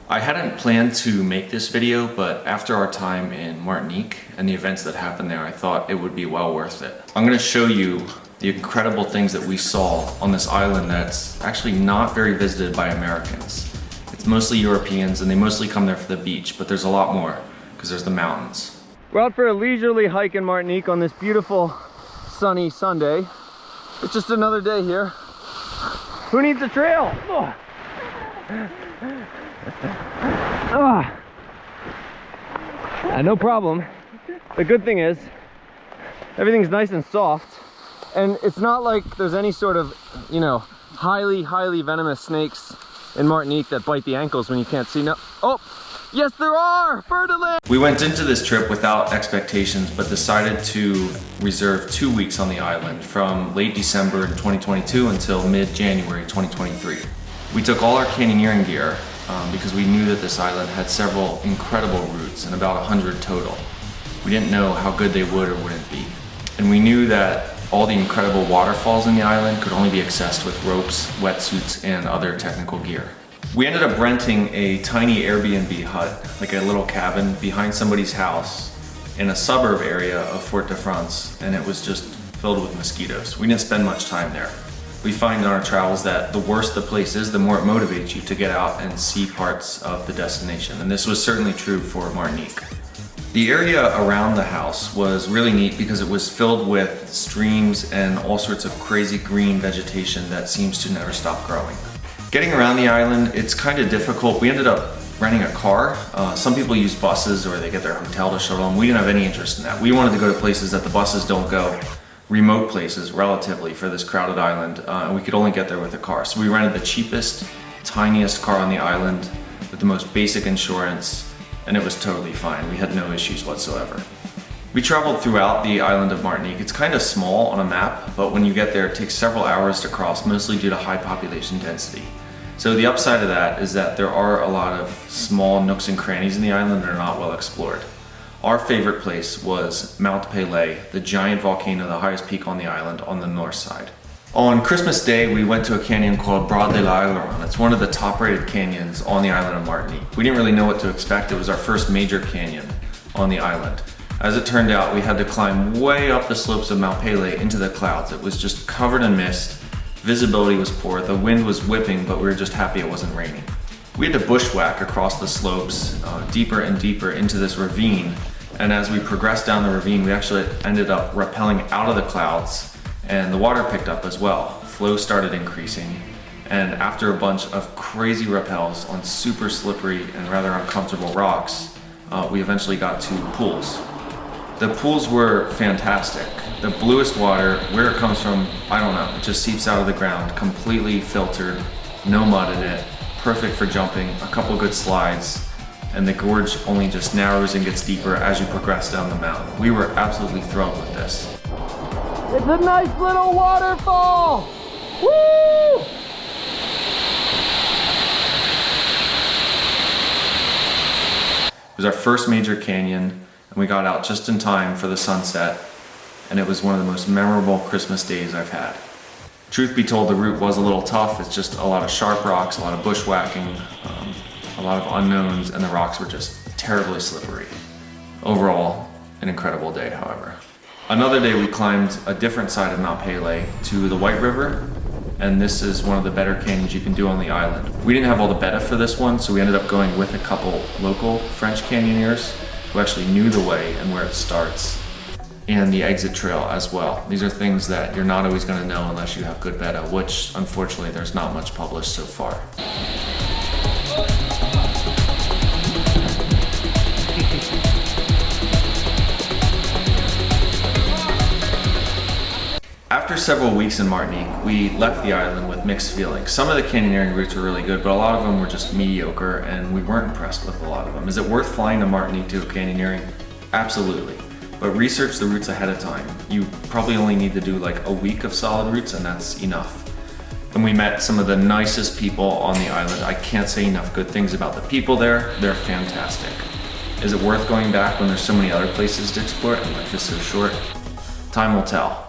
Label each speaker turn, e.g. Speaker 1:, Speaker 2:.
Speaker 1: I hadn't planned to make this video, but after our time in Martinique and the events that happened there, I thought it would be well worth it. I'm gonna show you the incredible things that we saw on this island that's actually not very visited by Americans. It's mostly Europeans and they mostly come there for the beach, but there's a lot more because there's the mountains.
Speaker 2: We're out for a leisurely hike in Martinique on this beautiful sunny Sunday. It's just another day here. Who needs a trail? Oh. No problem. The good thing is everything's nice and soft, and it's not like there's any sort of, you know, highly venomous snakes in Martinique that bite the ankles when you can't see. No. Oh, yes there are! Fer-de-lance!
Speaker 1: We went into this trip without expectations, but decided to reserve 2 weeks on the island from late December 2022 until mid-January 2023. We took all our canyoneering gear because we knew that this island had several incredible routes and about 100 total. We didn't know how good they would or wouldn't be. And we knew that all the incredible waterfalls in the island could only be accessed with ropes, wetsuits, and other technical gear. We ended up renting a tiny Airbnb hut, like a little cabin behind somebody's house in a suburb area of Fort-de-France, and it was just filled with mosquitoes. We didn't spend much time there. We find in our travels that the worse the place is, the more it motivates you to get out and see parts of the destination, and this was certainly true for Martinique. The area around the house was really neat because it was filled with streams and all sorts of crazy green vegetation that seems to never stop growing. Getting around the island, it's kind of difficult. We ended up renting a car. Some people use buses or they get their hotel to shuttle them. We didn't have any interest in that. We wanted to go to places that the buses don't go, remote places relatively for this crowded island, and we could only get there with a car. So we rented the cheapest, tiniest car on the island with the most basic insurance, and it was totally fine. We had no issues whatsoever. We traveled throughout the island of Martinique. It's kind of small on a map, but when you get there, it takes several hours to cross, mostly due to high population density. So the upside of that is that there are a lot of small nooks and crannies in the island that are not well explored. Our favorite place was Mount Pelée, the giant volcano, the highest peak on the island on the north side. On Christmas Day, we went to a canyon called Bras de l'Aileron. It's one of the top-rated canyons on the island of Martinique. We didn't really know what to expect. It was our first major canyon on the island. As it turned out, we had to climb way up the slopes of Mount Pelée into the clouds. It was just covered in mist. Visibility was poor. The wind was whipping, but we were just happy it wasn't raining. We had to bushwhack across the slopes, deeper and deeper into this ravine. And as we progressed down the ravine, we actually ended up rappelling out of the clouds, and the water picked up as well. Flow started increasing, and after a bunch of crazy rappels on super slippery and rather uncomfortable rocks, we eventually got to pools. The pools were fantastic. The bluest water, where it comes from, I don't know, it just seeps out of the ground, completely filtered, no mud in it, perfect for jumping, a couple good slides, and the gorge only just narrows and gets deeper as you progress down the mountain. We were absolutely thrilled with this.
Speaker 2: It's a nice little waterfall! Woo!
Speaker 1: It was our first major canyon, and we got out just in time for the sunset, and it was one of the most memorable Christmas days I've had. Truth be told, the route was a little tough. It's just a lot of sharp rocks, a lot of bushwhacking, a lot of unknowns, and the rocks were just terribly slippery. Overall, an incredible day, however. Another day we climbed a different side of Mount Pelée to the White River, and this is one of the better canyons you can do on the island. We didn't have all the beta for this one, so we ended up going with a couple local French canyoneers who actually knew the way and where it starts, and the exit trail as well. These are things that you're not always going to know unless you have good beta, which unfortunately there's not much published so far. After several weeks in Martinique, we left the island with mixed feelings. Some of the canyoneering routes were really good, but a lot of them were just mediocre, and we weren't impressed with a lot of them. Is it worth flying to Martinique to do canyoneering? Absolutely. But research the routes ahead of time. You probably only need to do like a week of solid routes, and that's enough. And we met some of the nicest people on the island. I can't say enough good things about the people there. They're fantastic. Is it worth going back when there's so many other places to explore and life is so short? Time will tell.